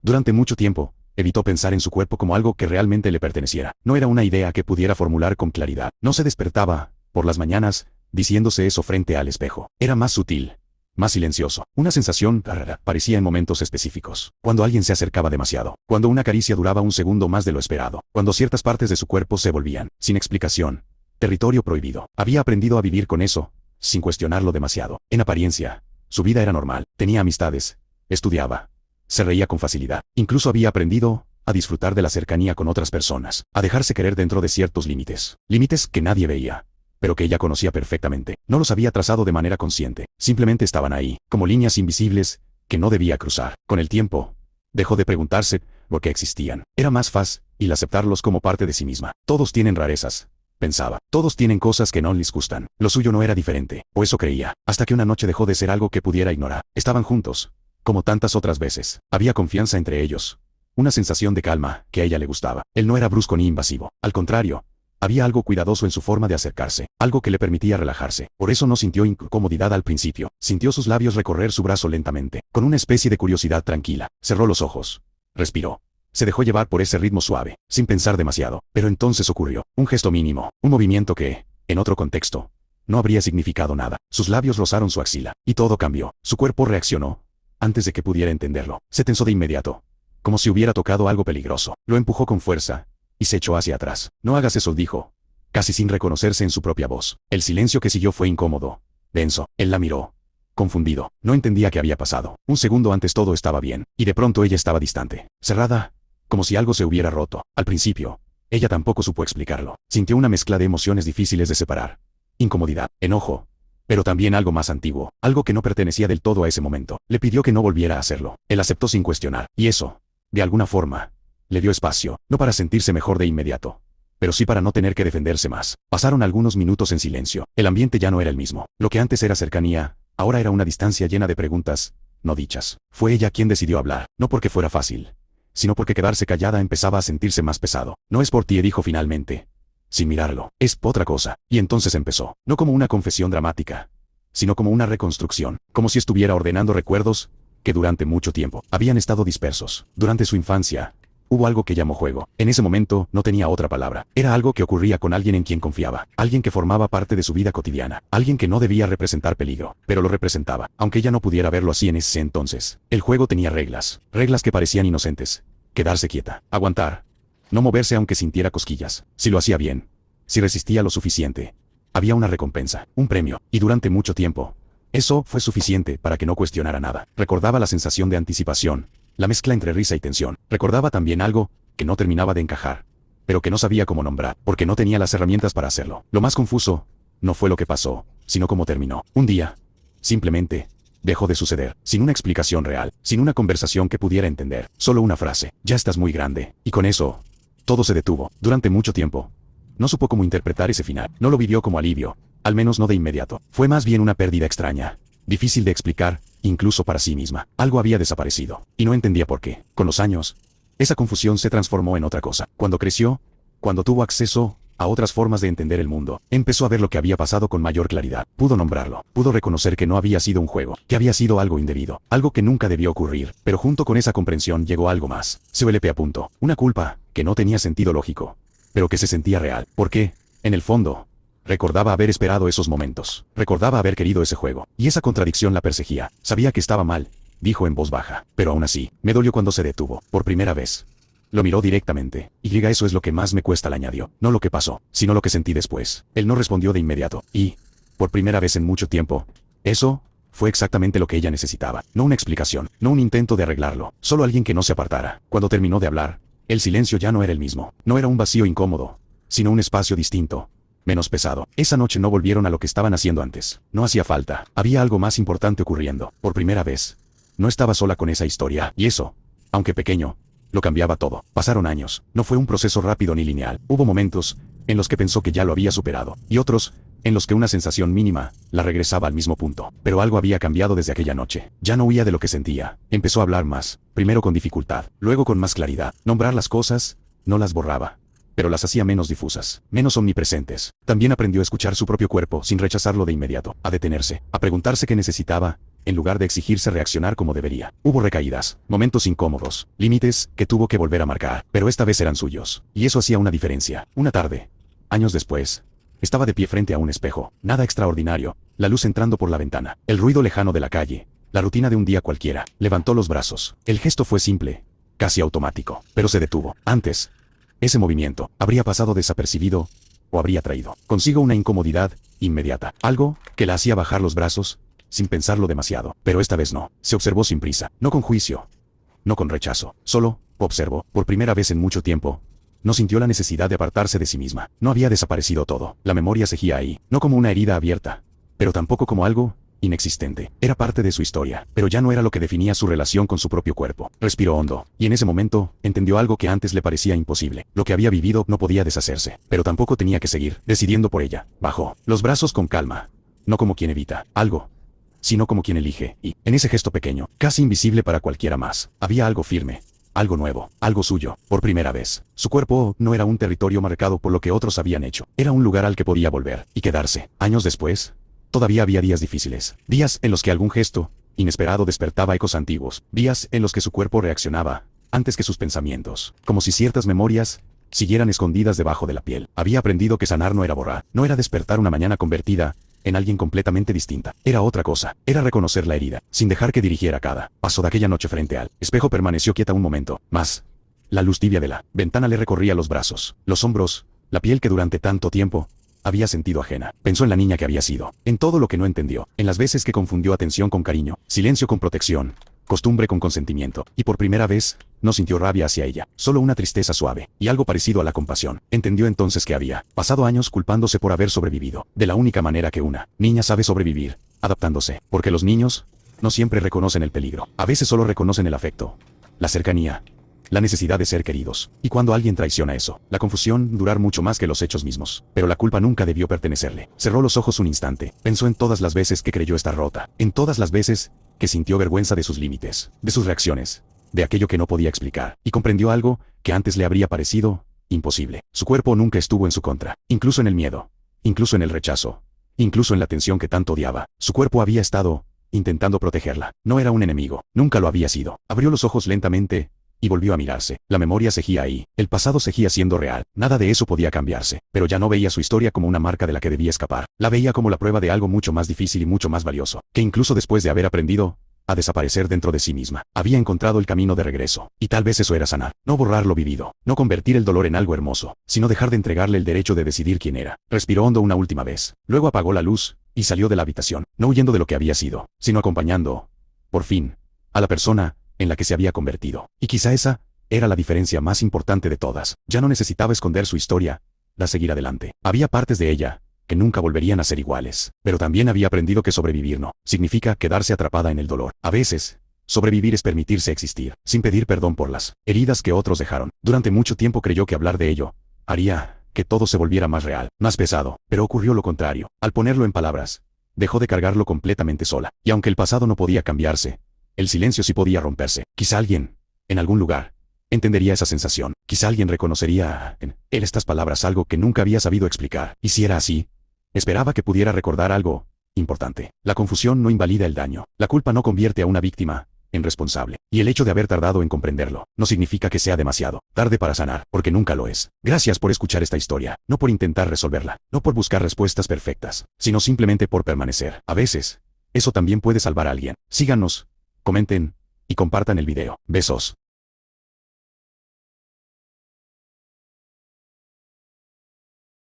Durante mucho tiempo, evitó pensar en su cuerpo como algo que realmente le perteneciera. No era una idea que pudiera formular con claridad. No se despertaba, por las mañanas, diciéndose eso frente al espejo. Era más sutil, más silencioso. Una sensación rara parecía en momentos específicos. Cuando alguien se acercaba demasiado. Cuando una caricia duraba un segundo más de lo esperado. Cuando ciertas partes de su cuerpo se volvían, sin explicación, territorio prohibido. Había aprendido a vivir con eso, sin cuestionarlo demasiado. En apariencia, su vida era normal. Tenía amistades, estudiaba, se reía con facilidad. Incluso había aprendido a disfrutar de la cercanía con otras personas, a dejarse querer dentro de ciertos límites. Límites que nadie veía, pero que ella conocía perfectamente. No los había trazado de manera consciente. Simplemente estaban ahí, como líneas invisibles, que no debía cruzar. Con el tiempo, dejó de preguntarse por qué existían. Era más fácil aceptarlos como parte de sí misma. Todos tienen rarezas, pensaba. Todos tienen cosas que no les gustan. Lo suyo no era diferente, o eso creía, hasta que una noche dejó de ser algo que pudiera ignorar. Estaban juntos, como tantas otras veces. Había confianza entre ellos. Una sensación de calma que a ella le gustaba. Él no era brusco ni invasivo. Al contrario, había algo cuidadoso en su forma de acercarse, algo que le permitía relajarse. Por eso no sintió incomodidad al principio. Sintió sus labios recorrer su brazo lentamente, con una especie de curiosidad tranquila. Cerró los ojos. Respiró. Se dejó llevar por ese ritmo suave, sin pensar demasiado. Pero entonces ocurrió. Un gesto mínimo, un movimiento que, en otro contexto, no habría significado nada. Sus labios rozaron su axila, y todo cambió. Su cuerpo reaccionó, antes de que pudiera entenderlo. Se tensó de inmediato, como si hubiera tocado algo peligroso. Lo empujó con fuerza, y se echó hacia atrás. No hagas eso, dijo, casi sin reconocerse en su propia voz. El silencio que siguió fue incómodo, denso. Él la miró, confundido. No entendía qué había pasado. Un segundo antes todo estaba bien, y de pronto ella estaba distante, cerrada, como si algo se hubiera roto. Al principio, ella tampoco supo explicarlo. Sintió una mezcla de emociones difíciles de separar. Incomodidad, enojo, pero también algo más antiguo, algo que no pertenecía del todo a ese momento. Le pidió que no volviera a hacerlo. Él aceptó sin cuestionar, y eso, de alguna forma, le dio espacio, no para sentirse mejor de inmediato, pero sí para no tener que defenderse más. Pasaron algunos minutos en silencio. El ambiente ya no era el mismo. Lo que antes era cercanía, ahora era una distancia llena de preguntas, no dichas. Fue ella quien decidió hablar, no porque fuera fácil, sino porque quedarse callada empezaba a sentirse más pesado. No es por ti, dijo finalmente, sin mirarlo. Es otra cosa. Y entonces empezó, no como una confesión dramática, sino como una reconstrucción, como si estuviera ordenando recuerdos que durante mucho tiempo habían estado dispersos. Durante su infancia, hubo algo que llamó juego. En ese momento no tenía otra palabra. Era algo que ocurría con alguien en quien confiaba, alguien que formaba parte de su vida cotidiana, alguien que no debía representar peligro, pero lo representaba, aunque ella no pudiera verlo así en ese entonces. El juego tenía reglas, reglas que parecían inocentes. Quedarse quieta, aguantar, no moverse aunque sintiera cosquillas. Si lo hacía bien, si resistía lo suficiente, había una recompensa, un premio, y durante mucho tiempo, eso fue suficiente para que no cuestionara nada. Recordaba la sensación de anticipación, la mezcla entre risa y tensión. Recordaba también algo que no terminaba de encajar, pero que no sabía cómo nombrar, porque no tenía las herramientas para hacerlo. Lo más confuso no fue lo que pasó, sino cómo terminó. Un día, simplemente, dejó de suceder, sin una explicación real, sin una conversación que pudiera entender, solo una frase: ya estás muy grande. Y con eso, todo se detuvo. Durante mucho tiempo, no supo cómo interpretar ese final. No lo vivió como alivio, al menos no de inmediato. Fue más bien una pérdida extraña, difícil de explicar, incluso para sí misma. Algo había desaparecido, y no entendía por qué. Con los años, esa confusión se transformó en otra cosa. Cuando creció, cuando tuvo acceso a otras formas de entender el mundo, empezó a ver lo que había pasado con mayor claridad. Pudo nombrarlo, pudo reconocer que no había sido un juego, que había sido algo indebido, algo que nunca debió ocurrir. Pero junto con esa comprensión llegó algo más. Se vuelve a punto, una culpa que no tenía sentido lógico, pero que se sentía real. ¿Por qué? En el fondo, recordaba haber esperado esos momentos, recordaba haber querido ese juego, y esa contradicción la perseguía. Sabía que estaba mal, dijo en voz baja, pero aún así, me dolió cuando se detuvo, por primera vez. Lo miró directamente, y eso es lo que más me cuesta, le añadió. No lo que pasó, sino lo que sentí después. Él no respondió de inmediato, y, por primera vez en mucho tiempo, eso fue exactamente lo que ella necesitaba. No una explicación, no un intento de arreglarlo, solo alguien que no se apartara. Cuando terminó de hablar, el silencio ya no era el mismo. No era un vacío incómodo, sino un espacio distinto, menos pesado. Esa noche no volvieron a lo que estaban haciendo antes. No hacía falta. Había algo más importante ocurriendo. Por primera vez, no estaba sola con esa historia, y eso, aunque pequeño, lo cambiaba todo. Pasaron años. No fue un proceso rápido ni lineal. Hubo momentos en los que pensó que ya lo había superado, y otros en los que una sensación mínima la regresaba al mismo punto. Pero algo había cambiado desde aquella noche. Ya no huía de lo que sentía. Empezó a hablar más, primero con dificultad, luego con más claridad. Nombrar las cosas, no las borraba, pero las hacía menos difusas, menos omnipresentes. También aprendió a escuchar su propio cuerpo sin rechazarlo de inmediato, a detenerse, a preguntarse qué necesitaba, en lugar de exigirse reaccionar como debería. Hubo recaídas, momentos incómodos, límites que tuvo que volver a marcar, pero esta vez eran suyos. Y eso hacía una diferencia. Una tarde, años después, estaba de pie frente a un espejo. Nada extraordinario, la luz entrando por la ventana, el ruido lejano de la calle, la rutina de un día cualquiera. Levantó los brazos. El gesto fue simple, casi automático, pero se detuvo. Antes, ese movimiento habría pasado desapercibido o habría traído consigo una incomodidad inmediata, algo que la hacía bajar los brazos sin pensarlo demasiado. Pero esta vez no. Se observó sin prisa, no con juicio, no con rechazo. Solo observó. Por primera vez en mucho tiempo, no sintió la necesidad de apartarse de sí misma. No había desaparecido todo. La memoria seguía ahí, no como una herida abierta, pero tampoco como algo inexistente. Era parte de su historia, pero ya no era lo que definía su relación con su propio cuerpo. Respiró hondo, y en ese momento, entendió algo que antes le parecía imposible. Lo que había vivido no podía deshacerse, pero tampoco tenía que seguir decidiendo por ella. Bajó los brazos con calma, no como quien evita algo, sino como quien elige, y, en ese gesto pequeño, casi invisible para cualquiera más, había algo firme, algo nuevo, algo suyo. Por primera vez, su cuerpo no era un territorio marcado por lo que otros habían hecho, era un lugar al que podía volver, y quedarse. Años después, todavía había días difíciles, días en los que algún gesto inesperado despertaba ecos antiguos, días en los que su cuerpo reaccionaba antes que sus pensamientos, como si ciertas memorias siguieran escondidas debajo de la piel. Había aprendido que sanar no era borrar, no era despertar una mañana convertida en alguien completamente distinta. Era otra cosa, era reconocer la herida, sin dejar que dirigiera cada paso de aquella noche frente al espejo. Permaneció quieta un momento más. La luz tibia de la ventana le recorría los brazos, los hombros, la piel que durante tanto tiempo había sentido ajena. Pensó en la niña que había sido, en todo lo que no entendió, en las veces que confundió atención con cariño, silencio con protección, costumbre con consentimiento, y por primera vez, no sintió rabia hacia ella, solo una tristeza suave, y algo parecido a la compasión. Entendió entonces que había pasado años culpándose por haber sobrevivido, de la única manera que una niña sabe sobrevivir, adaptándose, porque los niños no siempre reconocen el peligro, a veces solo reconocen el afecto, la cercanía, la necesidad de ser queridos. Y cuando alguien traiciona eso, la confusión durar mucho más que los hechos mismos. Pero la culpa nunca debió pertenecerle. Cerró los ojos un instante, pensó en todas las veces que creyó estar rota, en todas las veces que sintió vergüenza de sus límites, de sus reacciones, de aquello que no podía explicar, y comprendió algo que antes le habría parecido imposible. Su cuerpo nunca estuvo en su contra, incluso en el miedo, incluso en el rechazo, incluso en la tensión que tanto odiaba. Su cuerpo había estado intentando protegerla. No era un enemigo, nunca lo había sido. Abrió los ojos lentamente y volvió a mirarse. La memoria seguía ahí, el pasado seguía siendo real, nada de eso podía cambiarse, pero ya no veía su historia como una marca de la que debía escapar, la veía como la prueba de algo mucho más difícil y mucho más valioso, que incluso después de haber aprendido a desaparecer dentro de sí misma, había encontrado el camino de regreso, y tal vez eso era sanar, no borrar lo vivido, no convertir el dolor en algo hermoso, sino dejar de entregarle el derecho de decidir quién era. Respiró hondo una última vez, luego apagó la luz y salió de la habitación, no huyendo de lo que había sido, sino acompañando, por fin, a la persona en la que se había convertido. Y quizá esa era la diferencia más importante de todas. Ya no necesitaba esconder su historia, la seguir adelante. Había partes de ella que nunca volverían a ser iguales, pero también había aprendido que sobrevivir no significa quedarse atrapada en el dolor. A veces, sobrevivir es permitirse existir, sin pedir perdón por las heridas que otros dejaron. Durante mucho tiempo creyó que hablar de ello haría que todo se volviera más real, más pesado, pero ocurrió lo contrario. Al ponerlo en palabras, dejó de cargarlo completamente sola, y aunque el pasado no podía cambiarse, el silencio sí podía romperse. Quizá alguien, en algún lugar, entendería esa sensación. Quizá alguien reconocería en él estas palabras, algo que nunca había sabido explicar. Y si era así, esperaba que pudiera recordar algo importante. La confusión no invalida el daño. La culpa no convierte a una víctima en responsable. Y el hecho de haber tardado en comprenderlo no significa que sea demasiado tarde para sanar, porque nunca lo es. Gracias por escuchar esta historia, no por intentar resolverla, no por buscar respuestas perfectas, sino simplemente por permanecer. A veces, eso también puede salvar a alguien. Síganos, comenten y compartan el video. Besos.